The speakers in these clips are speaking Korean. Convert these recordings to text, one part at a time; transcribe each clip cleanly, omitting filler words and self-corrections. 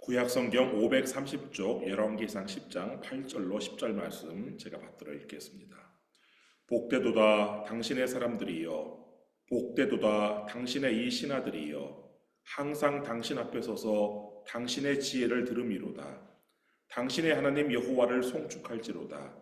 구약성경 530쪽 열왕기상 10장 8절로 10절 말씀 제가 받들어 읽겠습니다. 복되도다 당신의 사람들이여, 복되도다 당신의 이 신하들이여, 항상 당신 앞에 서서 당신의 지혜를 들음이로다. 당신의 하나님 여호와를 송축할지로다.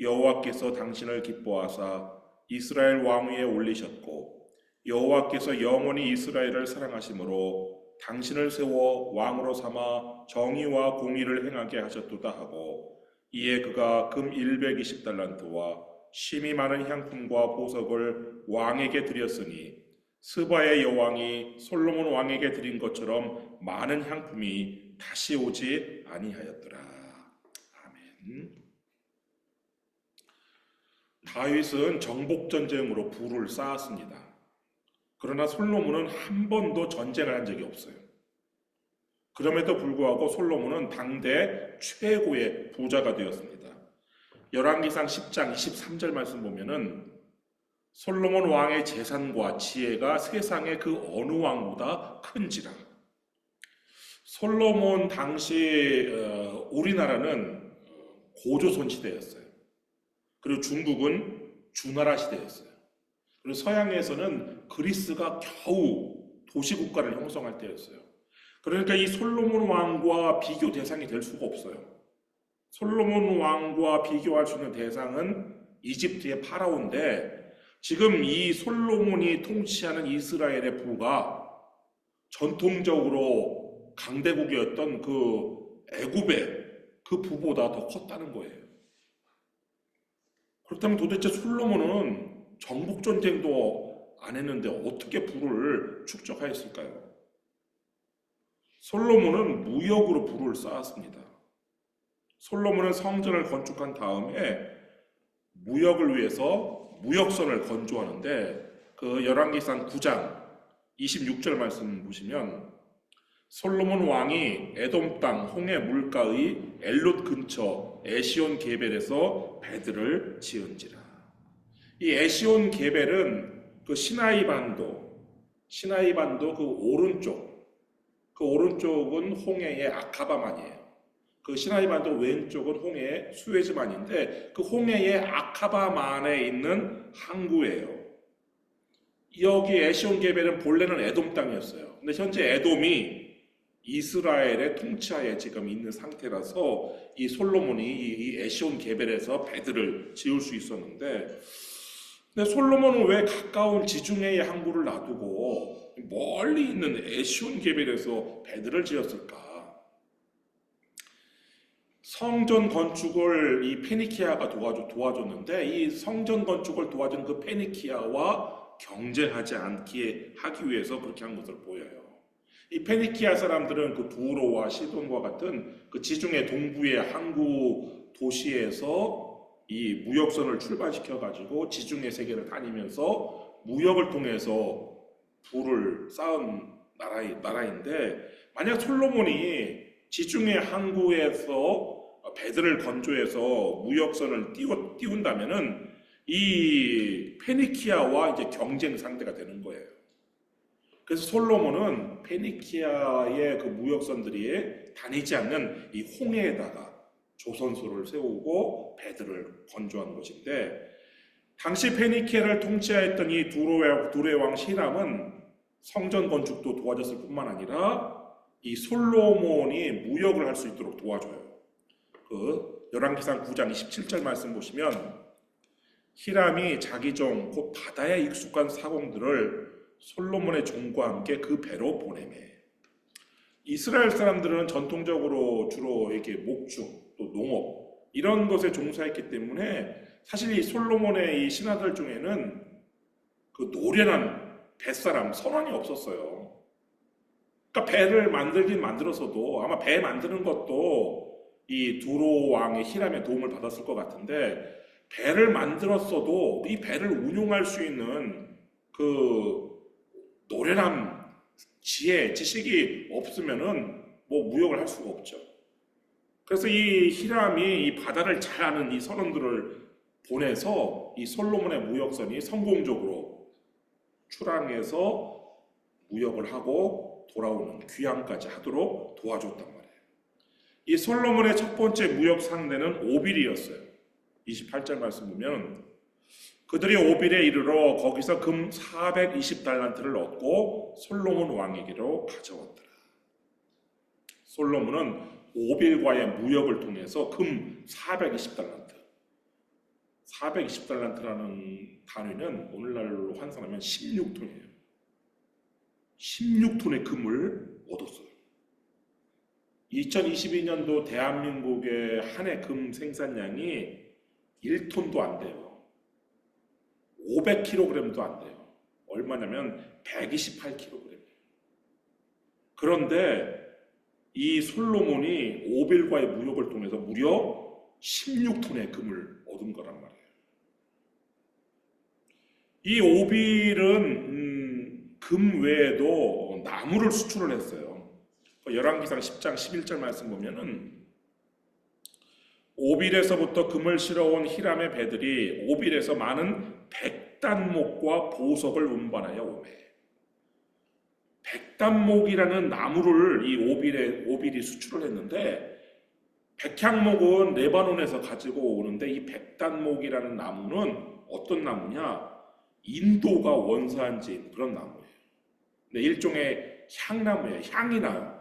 여호와께서 당신을 기뻐하사 이스라엘 왕 위에 올리셨고, 여호와께서 영원히 이스라엘을 사랑하심으로 당신을 세워 왕으로 삼아 정의와 공의를 행하게 하셨도다 하고, 이에 그가 금 120달란트와 심이 많은 향품과 보석을 왕에게 드렸으니 스바의 여왕이 솔로몬 왕에게 드린 것처럼 많은 향품이 다시 오지 아니하였더라. 아멘. 다윗은 정복전쟁으로 부를 쌓았습니다. 그러나 솔로몬은 한 번도 전쟁을 한 적이 없어요. 그럼에도 불구하고 솔로몬은 당대 최고의 부자가 되었습니다. 열왕기상 10장 23절 말씀 보면은 솔로몬 왕의 재산과 지혜가 세상의 그 어느 왕보다 큰지라. 솔로몬 당시 우리나라는 고조선 시대였어요. 그리고 중국은 주나라 시대였어요. 그리고 서양에서는 그리스가 겨우 도시국가를 형성할 때였어요. 그러니까 이 솔로몬 왕과 비교 대상이 될 수가 없어요. 솔로몬 왕과 비교할 수 있는 대상은 이집트의 파라오인데, 지금 이 솔로몬이 통치하는 이스라엘의 부가 전통적으로 강대국이었던 그 애굽의 그 부보다 더 컸다는 거예요. 그렇다면 도대체 솔로몬은 정복전쟁도 안 했는데 어떻게 부를 축적하였을까요? 솔로몬은 무역으로 부를 쌓았습니다. 솔로몬은 성전을 건축한 다음에 무역을 위해서 무역선을 건조하는데, 그 열왕기상 9장 26절 말씀 보시면 솔로몬 왕이 에돔 땅 홍해 물가의 엘롯 근처 에시온 게벨에서 배들을 지은지라. 이 에시온 게벨은 그 시나이 반도 그 오른쪽은 홍해의 아카바만이에요. 그 시나이 반도 왼쪽은 홍해의 수에즈만인데, 그 홍해의 아카바만에 있는 항구예요. 여기 에시온 게벨은 본래는 에돔 땅이었어요. 근데 현재 에돔이 이스라엘의 통치하에 지금 있는 상태라서 이 솔로몬이 이 에시온 게벨에서 배들을 지을 수 있었는데, 근데 솔로몬은 왜 가까운 지중해의 항구를 놔두고 멀리 있는 에시온 게벨에서 배들을 지었을까? 성전 건축을 이 페니키아가 도와줬는데, 이 성전 건축을 도와준 그 페니키아와 경쟁하지 않게 하기 위해서 그렇게 한 것으로 보여요. 이 페니키아 사람들은 그 두로와 시돈과 같은 그 지중해 동부의 항구 도시에서 이 무역선을 출발시켜가지고 지중해 세계를 다니면서 무역을 통해서 부를 쌓은 나라인데, 만약 솔로몬이 지중해 항구에서 배들을 건조해서 무역선을 띄운다면은 이 페니키아와 이제 경쟁 상대가 되는 거예요. 그래서 솔로몬은 페니키아의 그 무역선들이 다니지 않는 이 홍해에다가 조선소를 세우고 배들을 건조한 것인데, 당시 페니키아를 통치하였던 이 두로의 왕 히람은 성전 건축도 도와줬을 뿐만 아니라 이 솔로몬이 무역을 할 수 있도록 도와줘요. 그 열왕기상 9장 27절 말씀 보시면 히람이 자기 종 곧 바다에 익숙한 사공들을 솔로몬의 종과 함께 그 배로 보내매. 이스라엘 사람들은 전통적으로 주로 이렇게 목축 또 농업 이런 것에 종사했기 때문에 사실 이 솔로몬의 이 신하들 중에는 그 노련한 뱃사람 선원이 없었어요. 그러니까 배를 만들긴 만들었어도 아마 배 만드는 것도 이 두로 왕의 히람의 도움을 받았을 것 같은데, 배를 만들었어도 이 배를 운용할 수 있는 그 노련함, 지혜, 지식이 없으면은 뭐 무역을 할 수가 없죠. 그래서 이 히람이 이 바다를 잘 아는 이 선원들을 보내서 이 솔로몬의 무역선이 성공적으로 출항해서 무역을 하고 돌아오는 귀향까지 하도록 도와줬단 말이에요. 이 솔로몬의 첫 번째 무역 상대는 오빌이었어요. 28절 말씀 보면 그들이 오빌에 이르러 거기서 금 420달란트를 얻고 솔로몬 왕에게로 가져왔더라. 솔로몬은 오빌과의 무역을 통해서 금 420달란트, 420달란트라는 단위는 오늘날로 환산하면 16톤이에요. 16톤의 금을 얻었어요. 2022년도 대한민국의 한 해 금 생산량이 1톤도 안 돼요. 500kg도 안 돼요. 얼마냐면 128kg. 그런데 이 솔로몬이 오빌과의 무역을 통해서 무려 16톤의 금을 얻은 거란 말이에요. 이 오빌은 금 외에도 나무를 수출을 했어요. 열왕기상 10장 11절 말씀 보면은 오빌에서부터 금을 실어온 히람의 배들이 오빌에서 많은 백단목과 보석을 운반하여 오매. 백단목이라는 나무를 이 오빌이 수출을 했는데, 백향목은 레바논에서 가지고 오는데 이 백단목이라는 나무는 어떤 나무냐? 인도가 원산지인 그런 나무예요. 근데 일종의 향나무예요. 향이 나요.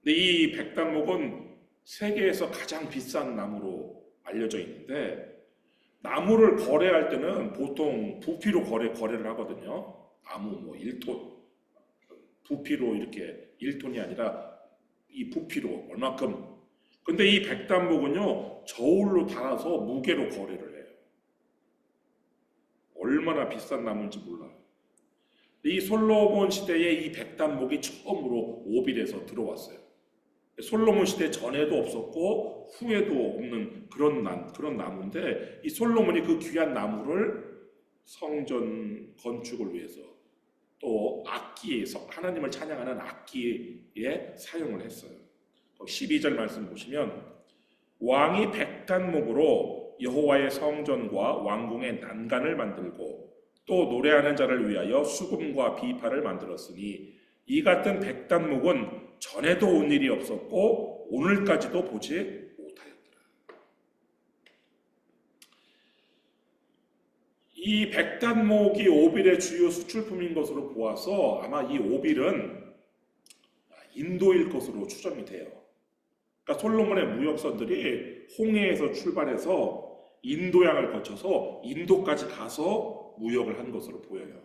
근데 이 백단목은 세계에서 가장 비싼 나무로 알려져 있는데, 나무를 거래할 때는 보통 부피로 거래를 하거든요. 나무 뭐 1톤, 부피로 이렇게 1톤이 아니라 이 부피로 얼마큼. 근데 이 백단목은요, 저울로 달아서 무게로 거래를 해요. 얼마나 비싼 나무인지 몰라요. 이 솔로몬 시대에 이 백단목이 처음으로 오빌에서 들어왔어요. 솔로몬 시대 전에도 없었고 후에도 없는 그런 나무인데, 이 솔로몬이 그 귀한 나무를 성전 건축을 위해서 또 악기에, 하나님을 찬양하는 악기에 사용을 했어요. 12절 말씀 보시면 왕이 백단목으로 여호와의 성전과 왕궁의 난간을 만들고 또 노래하는 자를 위하여 수금과 비파를 만들었으니 이 같은 백단목은 전에도 온 일이 없었고 오늘까지도 보지 못하였더라. 이 백단목이 오빌의 주요 수출품인 것으로 보아서 아마 이 오빌은 인도일 것으로 추정이 돼요. 그러니까 솔로몬의 무역선들이 홍해에서 출발해서 인도양을 거쳐서 인도까지 가서 무역을 한 것으로 보여요.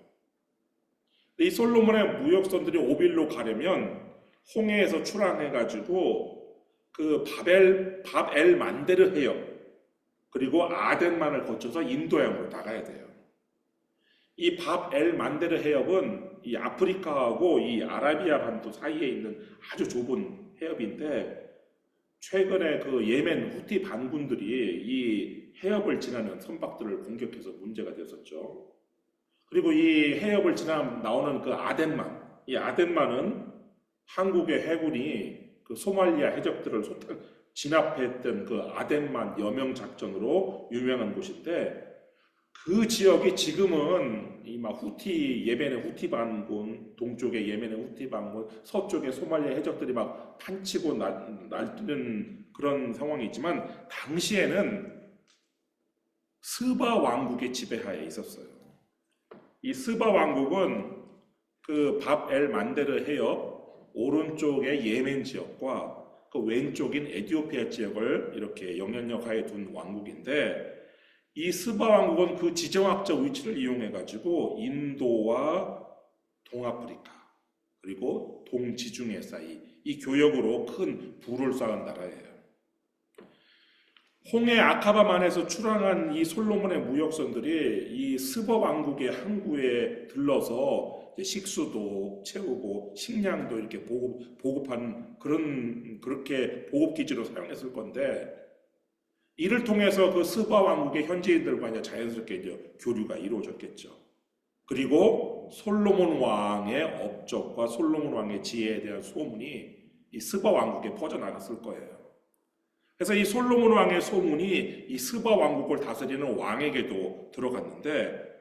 이 솔로몬의 무역선들이 오빌로 가려면 홍해에서 출항해가지고 그 밥엘 만데르 해협 그리고 아덴만을 거쳐서 인도양으로 나가야 돼요. 이 밥엘 만데르 해협은 이 아프리카하고 이 아라비아 반도 사이에 있는 아주 좁은 해협인데, 최근에 그 예멘 후티 반군들이 이 해협을 지나는 선박들을 공격해서 문제가 됐었죠. 그리고 이 해협을 지나 나오는 그 아덴만, 이 아덴만은 한국의 해군이 그 소말리아 해적들을 진압했던 그 아덴만 여명 작전으로 유명한 곳인데, 그 지역이 지금은 이막 예멘의 후티 반군, 동쪽의 예멘의 후티 반군, 서쪽의 소말리아 해적들이 막 판치고 날뛰는 그런 상황이 있지만, 당시에는 스바 왕국의 지배하에 있었어요. 이 스바 왕국은 그 밥엘 만데르 해협 오른쪽의 예멘 지역과 그 왼쪽인 에티오피아 지역을 이렇게 영향력 하에 둔 왕국인데, 이 스바 왕국은 그 지정학적 위치를 이용해 가지고 인도와 동아프리카 그리고 동지중해 사이 이 교역으로 큰 부를 쌓은 나라예요. 홍해 아카바만에서 출항한 이 솔로몬의 무역선들이 이 스바 왕국의 항구에 들러서 식수도 채우고 식량도 이렇게 보급한 그렇게 보급기지로 사용했을 건데, 이를 통해서 그 스바 왕국의 현지인들과 이제 자연스럽게 이제 교류가 이루어졌겠죠. 그리고 솔로몬 왕의 업적과 솔로몬 왕의 지혜에 대한 소문이 이 스바 왕국에 퍼져나갔을 거예요. 그래서 이 솔로몬 왕의 소문이 이 스바 왕국을 다스리는 왕에게도 들어갔는데,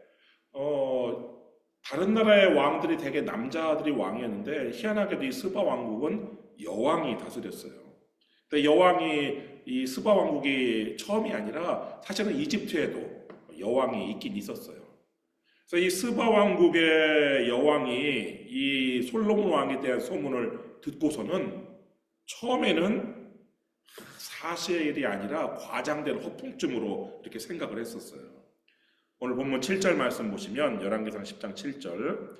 다른 나라의 왕들이 대개 남자들이 왕이었는데 희한하게도 이 스바 왕국은 여왕이 다스렸어요. 근데 여왕이 이 스바 왕국이 처음이 아니라 사실은 이집트에도 여왕이 있긴 있었어요. 그래서 이 스바 왕국의 여왕이 이 솔로몬 왕에 대한 소문을 듣고서는 처음에는 사실이 아니라 과장된 허풍쯤으로 이렇게 생각을 했었어요. 오늘 본문 7절 말씀 보시면 열왕기상 10장 7절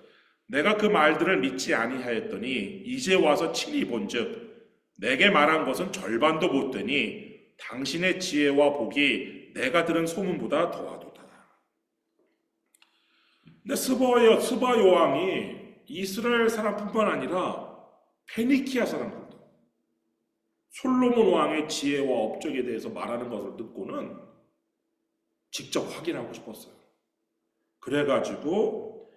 내가 그 말들을 믿지 아니하였더니 이제 와서 친히 본즉 내게 말한 것은 절반도 못 되니 당신의 지혜와 복이 내가 들은 소문보다 더하도다. 근데 스바 여왕이 이스라엘 사람뿐만 아니라 페니키아 사람들도 솔로몬 왕의 지혜와 업적에 대해서 말하는 것을 듣고는 직접 확인하고 싶었어요. 그래가지고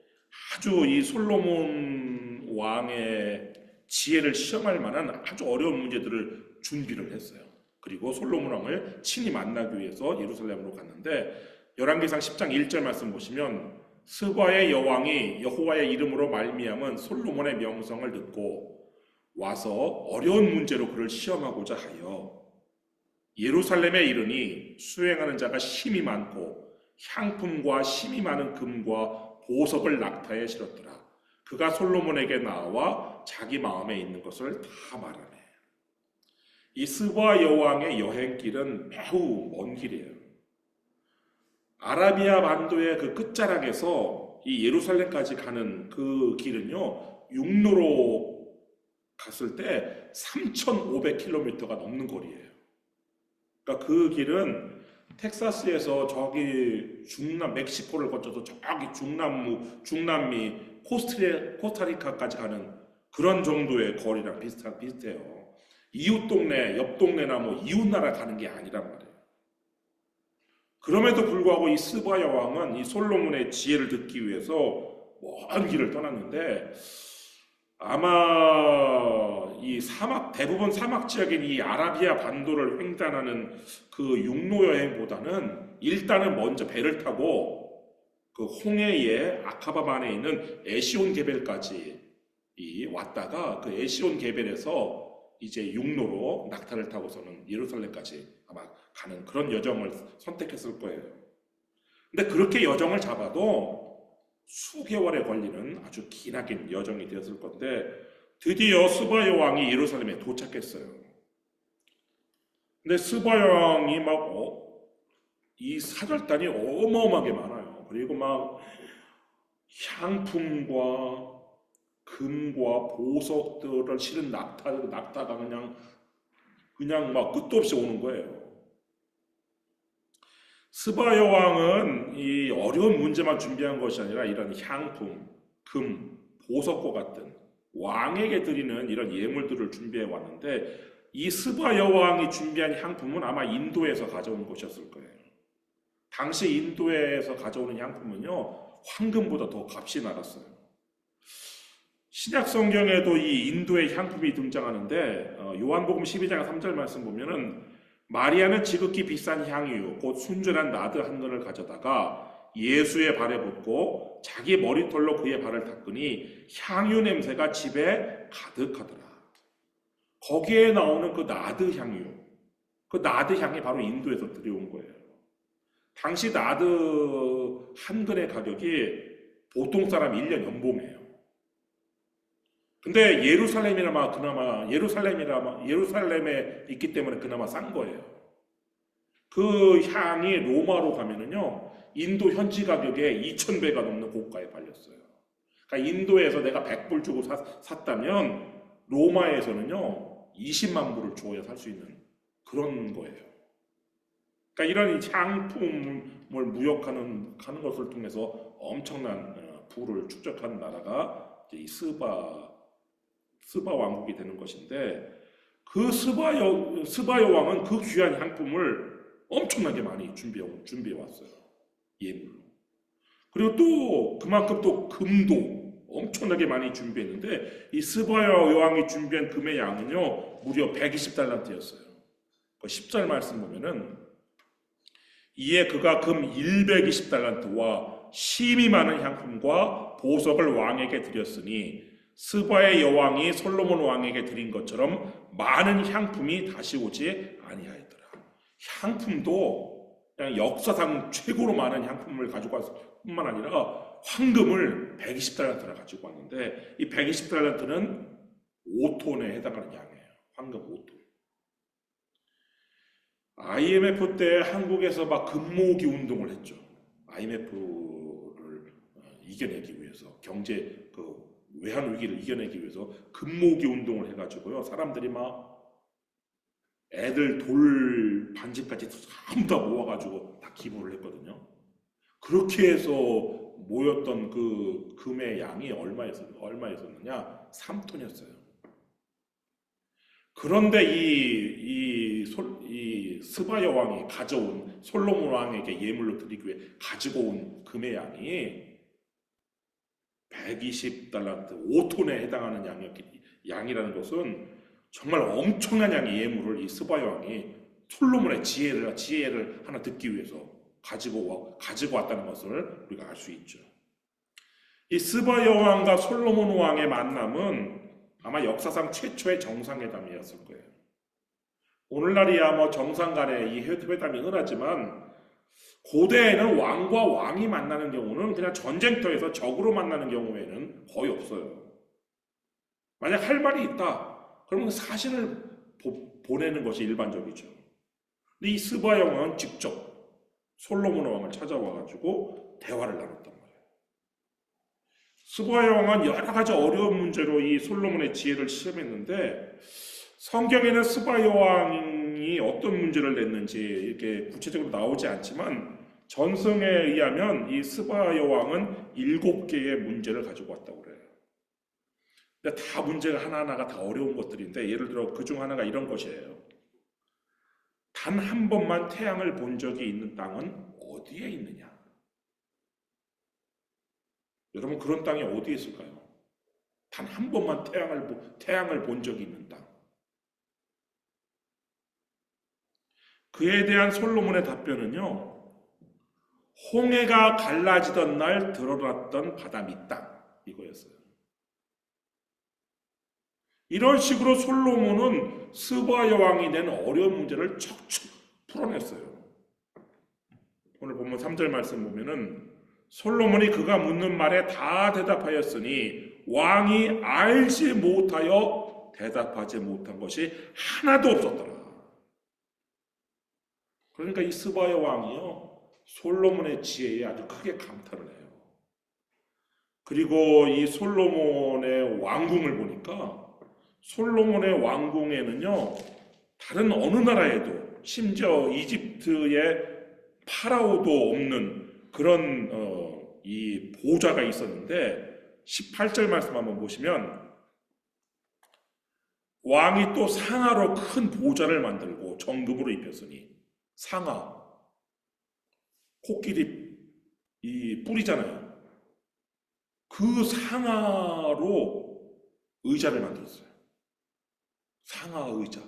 아주 이 솔로몬 왕의 지혜를 시험할 만한 아주 어려운 문제들을 준비를 했어요. 그리고 솔로몬 왕을 친히 만나기 위해서 예루살렘으로 갔는데 열왕기상 10장 1절 말씀 보시면 스바의 여왕이 여호와의 이름으로 말미암은 솔로몬의 명성을 듣고 와서 어려운 문제로 그를 시험하고자 하여 예루살렘에 이르니 수행하는 자가 심히 많고 향품과 심히 많은 금과 보석을 낙타에 실었더라. 그가 솔로몬에게 나와 자기 마음에 있는 것을 다 말하네. 이 스바 여왕의 여행길은 매우 먼 길이에요. 아라비아 반도의 그 끝자락에서 이 예루살렘까지 가는 그 길은요, 육로로 갔을 때 3,500km가 넘는 거리예요. 그러니까 그 길은 텍사스에서 저기 멕시코를 거쳐서 저기 중남미 코스타리카까지 가는 그런 정도의 거리랑 비슷해요. 이웃 동네, 옆 동네나 뭐 이웃 나라 가는 게 아니란 말이에요. 그럼에도 불구하고 이 스바 여왕은 이 솔로몬의 지혜를 듣기 위해서 먼 길을 떠났는데 아마 이 대부분 사막 지역인 이 아라비아 반도를 횡단하는 그 육로 여행보다는 일단은 먼저 배를 타고 그 홍해의 아카바반에 있는 에시온 게벨까지 왔다가 그 에시온 게벨에서 이제 육로로 낙타를 타고서는 예루살렘까지 아마 가는 그런 여정을 선택했을 거예요. 근데 그렇게 여정을 잡아도 수개월에 걸리는 아주 기나긴 여정이 되었을 건데 드디어 스바 여왕이 예루살렘에 도착했어요. 근데 스바 여왕이 이 사절단이 어마어마하게 많아요. 그리고 막 향품과 금과 보석들을 실은 낙타가 그냥 막 끝도 없이 오는 거예요. 스바 여왕은 이 어려운 문제만 준비한 것이 아니라 이런 향품, 금, 보석과 같은 왕에게 드리는 이런 예물들을 준비해 왔는데 이 스바 여왕이 준비한 향품은 아마 인도에서 가져온 것이었을 거예요. 당시 인도에서 가져오는 향품은요, 황금보다 더 값이 나갔어요. 신약 성경에도 이 인도의 향품이 등장하는데 요한복음 12장 3절 말씀 보면은 마리아는 지극히 비싼 향유 곧 순전한 나드 한 근을 가져다가 예수의 발에 붓고 자기 머리털로 그의 발을 닦으니 향유 냄새가 집에 가득하더라. 거기에 나오는 그 나드 향유, 그 나드 향이 바로 인도에서 들여온 거예요. 당시 나드 한 근의 가격이 보통 사람 1년 연봉이에요. 근데 예루살렘에 있기 때문에 그나마 싼 거예요. 그 향이 로마로 가면은요, 인도 현지 가격에 2,000배가 넘는 고가에 팔렸어요. 그러니까 인도에서 내가 100불 주고 샀다면 로마에서는요, 20만 불을 줘야 살 수 있는 그런 거예요. 그러니까 이런 향품을 무역하는 것을 통해서 엄청난 부를 축적한 나라가 이 스바 왕국이 되는 것인데 그 스바 여왕은 그 귀한 향품을 엄청나게 많이 준비해 왔어요. 예물로. 그리고 또 그만큼 또 금도 엄청나게 많이 준비했는데 이 스바 여왕이 준비한 금의 양은요 무려 120달란트였어요. 그 10절 말씀 보면은 이에 그가 금 120달란트와 심히 많은 향품과 보석을 왕에게 드렸으니 스바의 여왕이 솔로몬 왕에게 드린 것처럼 많은 향품이 다시 오지 아니하였더라. 향품도 그냥 역사상 최고로 많은 향품을 가지고 왔을 뿐만 아니라 황금을 120달란트나 가지고 왔는데 이 120달란트는 5톤에 해당하는 양이에요. 황금 5톤. IMF 때 한국에서 막 금모으기 운동을 했죠. IMF를 이겨내기 위해서 경제 외환 위기를 이겨내기 위해서 금모으기 운동을 해가지고요. 사람들이 막 애들 돌 반지까지 전부 다 모아가지고 다 기부를 했거든요. 그렇게 해서 모였던 그 금의 양이 얼마였었느냐? 3톤이었어요. 그런데 이 스바 여왕이 가져온 솔로몬 왕에게 예물로 드리기 위해 가지고 온 금의 양이 120달란트, 5톤에 해당하는 양이라는 것은 정말 엄청난 양의 예물을 이 스바 여왕이 솔로몬의 지혜를 하나 듣기 위해서 가지고 왔다는 것을 우리가 알 수 있죠. 이 스바 여왕과 솔로몬 왕의 만남은 아마 역사상 최초의 정상회담이었을 거예요. 오늘날이야 뭐 정상 간의 이 회담이 흔하지만 고대에는 왕과 왕이 만나는 경우는 그냥 전쟁터에서 적으로 만나는 경우에는 거의 없어요. 만약 할 말이 있다, 그러면 사신을 보내는 것이 일반적이죠. 근데 이 스바 여왕은 직접 솔로몬 왕을 찾아와가지고 대화를 나눴단 말이에요. 스바 여왕은 여러 가지 어려운 문제로 이 솔로몬의 지혜를 시험했는데 성경에는 스바 여왕이 어떤 문제를 냈는지 이렇게 구체적으로 나오지 않지만 전승에 의하면 이 스바 여왕은 7개의 문제를 가지고 왔다고 그래요. 근데 다 문제가 하나하나가 다 어려운 것들인데 예를 들어 그중 하나가 이런 것이에요. 단 한 번만 태양을 본 적이 있는 땅은 어디에 있느냐? 여러분 그런 땅이 어디에 있을까요? 단 한 번만 태양을 본 적이 있는 땅. 그에 대한 솔로몬의 답변은요. 홍해가 갈라지던 날 드러났던 바다 밑땅 이거였어요. 이런 식으로 솔로몬은 스바 여왕이 낸 어려운 문제를 척척 풀어냈어요. 오늘 보면 3절 말씀 보면은 솔로몬이 그가 묻는 말에 다 대답하였으니 왕이 알지 못하여 대답하지 못한 것이 하나도 없었더라. 그러니까 이 스바 여왕이요 솔로몬의 지혜에 아주 크게 감탄을 해요. 그리고 이 솔로몬의 왕궁을 보니까 솔로몬의 왕궁에는요 다른 어느 나라에도 심지어 이집트의 파라오도 없는 그런 이 보좌가 있었는데 18절 말씀 한번 보시면 왕이 또 상아로 큰 보좌를 만들고 정금으로 입혔으니 상아 코끼리 이 뿔이잖아요. 그 상아로 의자를 만들었어요. 상아 의자.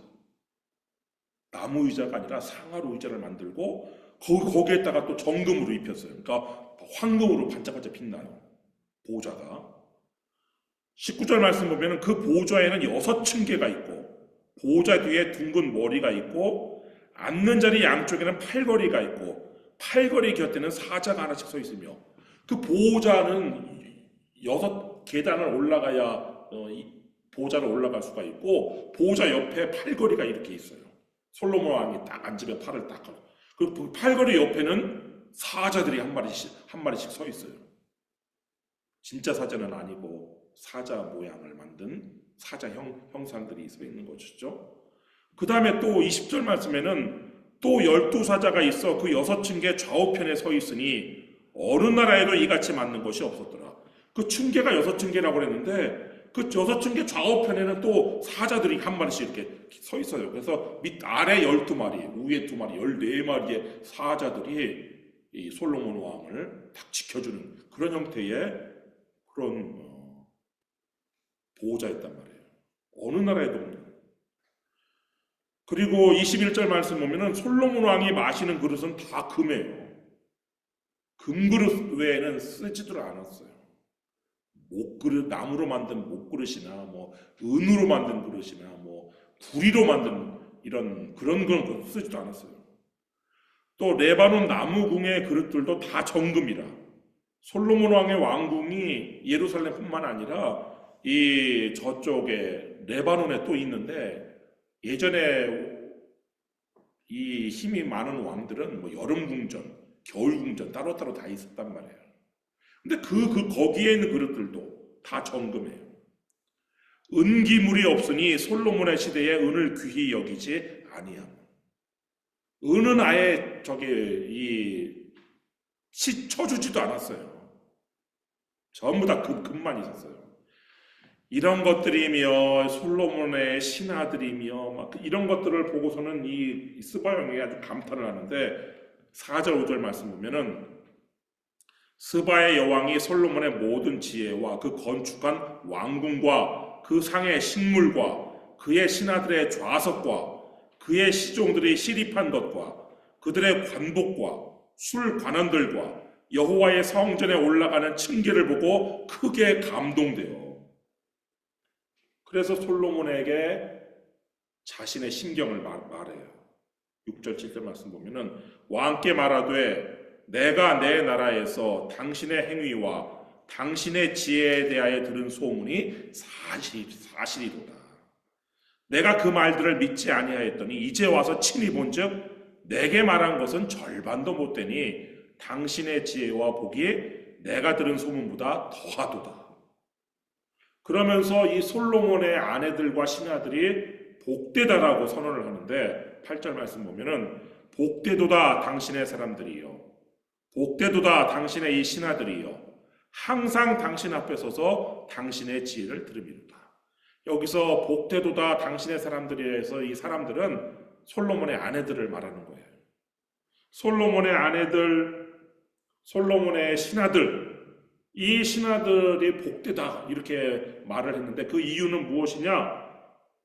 나무 의자가 아니라 상아로 의자를 만들고 거기에다가 또 정금으로 입혔어요. 그러니까 황금으로 반짝반짝 빛나요. 보좌가. 19절 말씀 보면 그 보좌에는 6층계가 있고 보좌 뒤에 둥근 머리가 있고 앉는 자리 양쪽에는 팔걸이가 있고 팔걸이 곁에는 사자가 하나씩 서 있으며 그 보좌는 6계단을 올라가야 보좌를 올라갈 수가 있고 보좌 옆에 팔걸이가 이렇게 있어요. 솔로몬 왕이 딱 앉으면 팔을 딱 하고 그 팔걸이 옆에는 사자들이 한 마리씩 서 있어요. 진짜 사자는 아니고 사자 모양을 만든 사자 형상들이 서 있는 것이죠. 그 다음에 또 20절 말씀에는 또 12사자가 있어 그 6층계 좌우편에 서 있으니 어느 나라에도 이같이 맞는 것이 없었더라. 그 층계가 6층계라고 그랬는데 그 6층계 좌우편에는 또 사자들이 한 마리씩 이렇게 서 있어요. 그래서 아래 12마리, 위에 2마리, 14마리의 사자들이 이 솔로몬 왕을 딱 지켜주는 그런 형태의 그런 보호자였단 말이에요. 어느 나라에도 없는. 그리고 21절 말씀 보면은 솔로몬 왕이 마시는 그릇은 다 금이에요. 금그릇 외에는 쓰지도 않았어요. 목그릇, 나무로 만든 목그릇이나 뭐 은으로 만든 그릇이나 뭐 구리로 만든 이런 그런 건 쓰지도 않았어요. 또 레바논 나무궁의 그릇들도 다 정금이라. 솔로몬 왕의 왕궁이 예루살렘뿐만 아니라 이 저쪽에 레바논에 또 있는데, 예전에 이 힘이 많은 왕들은 뭐 여름 궁전, 겨울 궁전 따로따로 다 있었단 말이에요. 근데 거기에 있는 그릇들도 다 정금이에요. 은기물이 없으니 솔로몬의 시대에 은을 귀히 여기지 아니함. 은은 아예 쳐주지도 않았어요. 전부 다 금만 있었어요. 이런 것들이며 솔로몬의 신하들이며 막 이런 것들을 보고서는 이 스바 왕이 아주 감탄을 하는데, 4절 5절 말씀 보면은 스바의 여왕이 솔로몬의 모든 지혜와 그 건축한 왕궁과 그 상의 식물과 그의 신하들의 좌석과 그의 시종들이 시립한 것과 그들의 관복과 술 관원들과 여호와의 성전에 올라가는 층계를 보고 크게 감동돼요. 그래서 솔로몬에게 자신의 심경을 말해요. 6절 7절 말씀 보면은 왕께 말하되 내가 내 나라에서 당신의 행위와 당신의 지혜에 대하여 들은 소문이 사실이로다. 내가 그 말들을 믿지 아니하였더니 이제 와서 친히 본즉 내게 말한 것은 절반도 못되니 당신의 지혜와 복이 내가 들은 소문보다 더하도다. 그러면서 이 솔로몬의 아내들과 신하들이 복되다라고 선언을 하는데, 8절 말씀 보면은 복되도다 당신의 사람들이요, 복되도다 당신의 이 신하들이요, 항상 당신 앞에 서서 당신의 지혜를 들으리로다. 여기서 복되도다 당신의 사람들이에서 이 사람들은 솔로몬의 아내들을 말하는 거예요. 솔로몬의 아내들, 솔로몬의 신하들, 이 신하들이 복되다 이렇게 말을 했는데, 그 이유는 무엇이냐?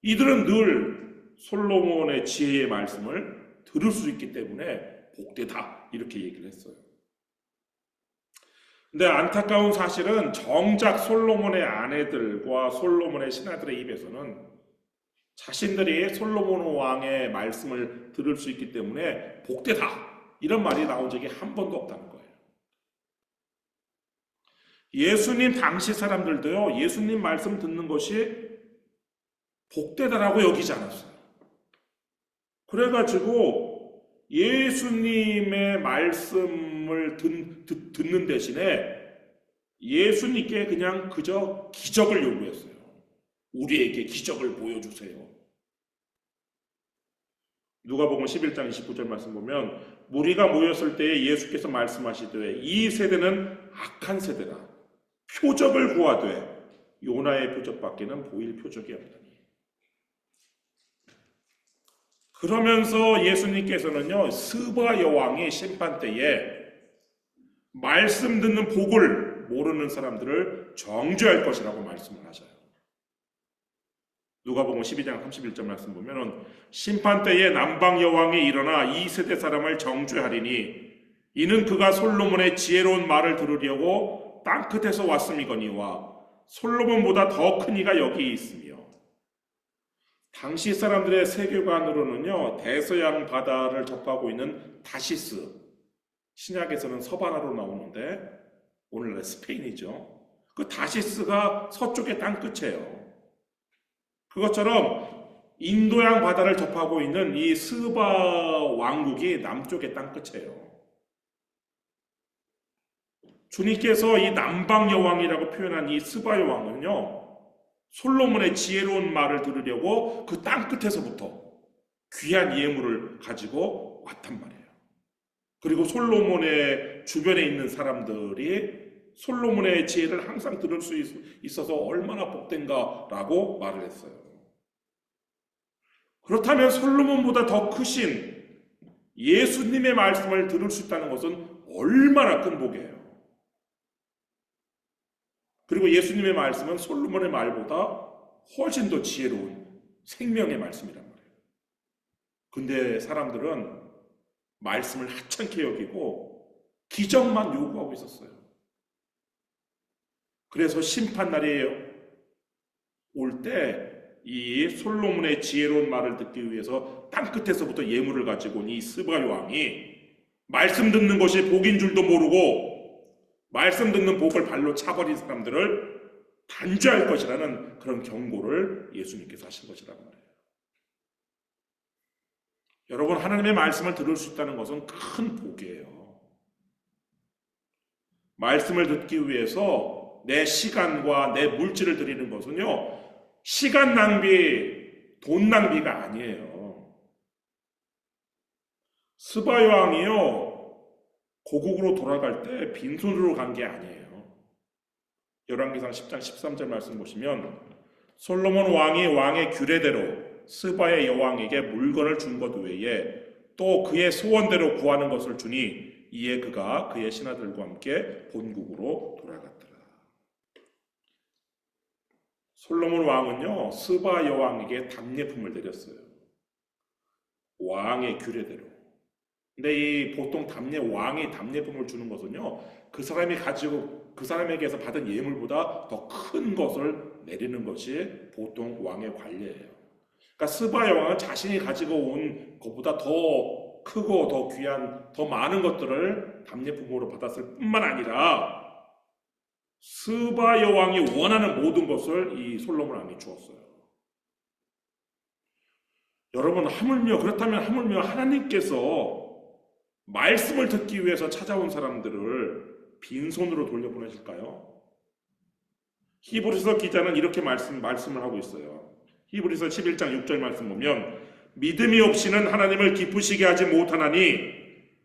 이들은 늘 솔로몬의 지혜의 말씀을 들을 수 있기 때문에 복되다 이렇게 얘기를 했어요. 근데 안타까운 사실은 정작 솔로몬의 아내들과 솔로몬의 신하들의 입에서는 자신들이 솔로몬 왕의 말씀을 들을 수 있기 때문에 복되다 이런 말이 나온 적이 한 번도 없다는 거예요. 예수님 당시 사람들도요, 예수님 말씀 듣는 것이 복되다라고 여기지 않았어요. 그래가지고 예수님의 말씀을 듣는 대신에 예수님께 그냥 그저 기적을 요구했어요. 우리에게 기적을 보여주세요. 누가복음 11장 29절 말씀 보면 무리가 모였을 때에 예수께서 말씀하시되 이 세대는 악한 세대라. 표적을 구하되 요나의 표적밖에는 보일 표적이 없다니. 그러면서 예수님께서는요, 스바 여왕의 심판 때에 말씀 듣는 복을 모르는 사람들을 정죄할 것이라고 말씀을 하셔요. 누가복음 12장 31절 말씀 보면은 심판 때에 남방 여왕이 일어나 이 세대 사람을 정죄하리니 이는 그가 솔로몬의 지혜로운 말을 들으려고 땅끝에서 왔음이거니와 솔로몬보다 더 큰 이가 여기 있으며. 당시 사람들의 세계관으로는요, 대서양 바다를 접하고 있는 다시스, 신약에서는 서바나로 나오는데 오늘날 스페인이죠. 그 다시스가 서쪽의 땅끝이에요. 그것처럼 인도양 바다를 접하고 있는 이 스바 왕국이 남쪽의 땅끝이에요. 주님께서 이 남방 여왕이라고 표현한 이 스바 여왕은요, 솔로몬의 지혜로운 말을 들으려고 그 땅끝에서부터 귀한 예물을 가지고 왔단 말이에요. 그리고 솔로몬의 주변에 있는 사람들이 솔로몬의 지혜를 항상 들을 수 있어서 얼마나 복된가라고 말을 했어요. 그렇다면 솔로몬보다 더 크신 예수님의 말씀을 들을 수 있다는 것은 얼마나 큰 복이에요. 그리고 예수님의 말씀은 솔로몬의 말보다 훨씬 더 지혜로운 생명의 말씀이란 말이에요. 근데 사람들은 말씀을 하찮게 여기고 기적만 요구하고 있었어요. 그래서 심판날이 올 때 이 솔로몬의 지혜로운 말을 듣기 위해서 땅끝에서부터 예물을 가지고 온 이 스바 왕이 말씀 듣는 것이 복인 줄도 모르고 말씀 듣는 복을 발로 차버린 사람들을 단죄할 것이라는 그런 경고를 예수님께서 하신 것이라고 말해요. 여러분, 하나님의 말씀을 들을 수 있다는 것은 큰 복이에요. 말씀을 듣기 위해서 내 시간과 내 물질을 드리는 것은요, 시간 낭비, 돈 낭비가 아니에요. 스바 왕이요, 고국으로 돌아갈 때 빈손으로 간 게 아니에요. 열왕기상 10장 13절 말씀 보시면 솔로몬 왕이 왕의 규례대로 스바의 여왕에게 물건을 준 것 외에 또 그의 소원대로 구하는 것을 주니 이에 그가 그의 신하들과 함께 본국으로 돌아갔더라. 솔로몬 왕은요, 스바 여왕에게 답례품을 드렸어요. 왕의 규례대로. 근데 이 보통 왕이 답례품을 주는 것은요, 그 사람에게서 받은 예물보다 더 큰 것을 내리는 것이 보통 왕의 관례예요. 그러니까 스바 여왕은 자신이 가지고 온 것보다 더 크고 더 귀한, 더 많은 것들을 답례품으로 받았을 뿐만 아니라 스바 여왕이 원하는 모든 것을 이 솔로몬 왕이 주었어요. 여러분, 그렇다면 하물며 하나님께서 말씀을 듣기 위해서 찾아온 사람들을 빈손으로 돌려보내실까요? 히브리서 기자는 이렇게 말씀을 하고 있어요. 히브리서 11장 6절 말씀 보면 믿음이 없이는 하나님을 기쁘시게 하지 못하나니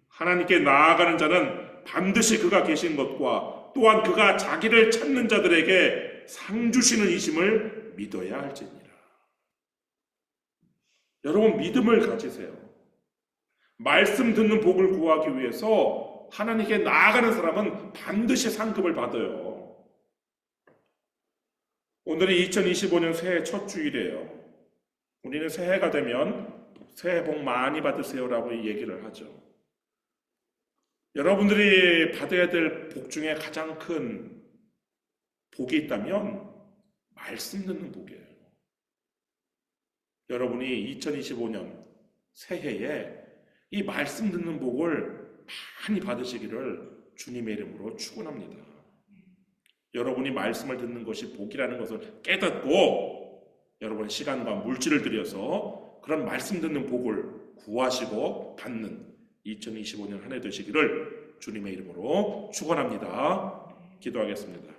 하나님께 나아가는 자는 반드시 그가 계신 것과 또한 그가 자기를 찾는 자들에게 상 주시는 이심을 믿어야 할지니라. 여러분, 믿음을 가지세요. 말씀 듣는 복을 구하기 위해서 하나님께 나아가는 사람은 반드시 상급을 받아요. 오늘은 2025년 새해 첫 주일이에요. 우리는 새해가 되면 새해 복 많이 받으세요라고 얘기를 하죠. 여러분들이 받아야 될 복 중에 가장 큰 복이 있다면 말씀 듣는 복이에요. 여러분이 2025년 새해에 이 말씀 듣는 복을 많이 받으시기를 주님의 이름으로 축원합니다. 여러분이 말씀을 듣는 것이 복이라는 것을 깨닫고 여러분의 시간과 물질을 들여서 그런 말씀 듣는 복을 구하시고 받는 2025년 한 해 되시기를 주님의 이름으로 축원합니다. 기도하겠습니다.